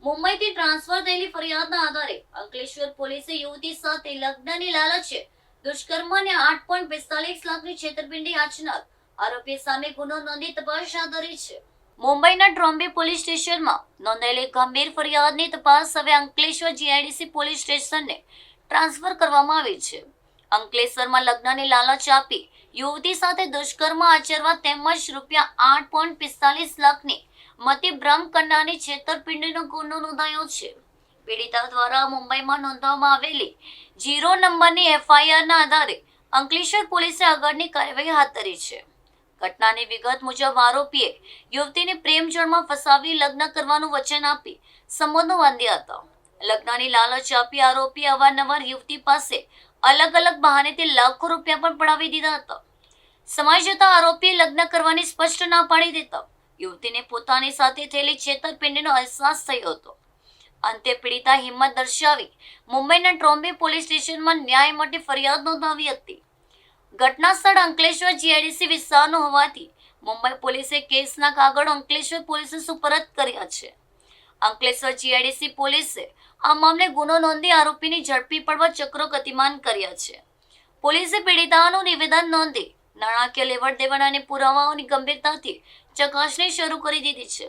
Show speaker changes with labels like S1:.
S1: મુંબઈથી ટ્રાન્સફર થયેલી ફરિયાદના આધારે અંકલેશ્વર પોલીસે યુવતી સાથે લગ્નની લાલચે દુષ્કર્મ અને 8.45 લાખની છેતરપિંડી આચરનાર આરોપી સામે ગુનો નોંધી તપાસ હાથ ધરી છે. મુંબઈના ટ્રોમ્બે પોલીસ સ્ટેશનમાં નોંધાયેલી ગંભીર ફરિયાદની તપાસ હવે અંકલેશ્વર જીઆઈડીસી પોલીસ સ્ટેશનને ટ્રાન્સફર કરવામાં આવી છે. અંકલેશ્વરમાં લગ્નની લાલચ આપી યુવતી સાથે દુષ્કર્મ આચરવા તેમજ ₹8.45 લાખની મતિભ્રમ કરનારની છેતરપિંડીનો ગુનો નોંધાયો છે. પીડિતા દ્વારા મુંબઈમાં નોંધવામાં આવેલી 0 નંબરની એફઆઈઆરના આધારે અંકલેશ્વર પોલીસે આગળની કાર્યવાહી હાથ ધરી છે. ઘટનાની વિગત મુજબ આરોપીએ યુવતીને પ્રેમજળમાં ફસાવી લગ્ન કરવાનું વચન આપી સંબંધો બાંધ્યા હતા. લગ્નની લાલચ આપી આરોપી અવારનવાર યુવતી પાસે અલગ અલગ બહાનેથી લાખો રૂપિયા પણ પડાવી દીધા હતા. સમય જતાં આરોપીએ લગ્ન કરવાની સ્પષ્ટ ના પાડી દેતા યુવતીને પોતાની સાથે થયેલી છેતરપિંડીનો અહેસાસ થયો હતો. અંતે પીડિતા હિંમત દર્શાવી મુંબઈના ટ્રોમ્બે પોલીસ સ્ટેશનમાં ન્યાય માટે ફરિયાદ નોંધાવી હતી. ઘટના સ્થળ અંકલેશ્વર જીઆઈડીસી વિસ્તારનું હોવાથી મુંબઈ પોલીસે કેસના કાગળો અંકલેશ્વર પોલીસે સુપરત કર્યા છે. અંકલેશ્વર જીઆઈડીસી પોલીસે આ મામલે ગુનો નોંધી આરોપીની ઝડપી પડવા ચક્રો ગતિમાન કર્યા છે. પોલીસે પીડિતાનું નિવેદન નોંધી નાણાકીય લેવડ દેવડ અને પુરાવાઓની ગંભીરતાથી ચકાસણી શરૂ કરી દીધી છે.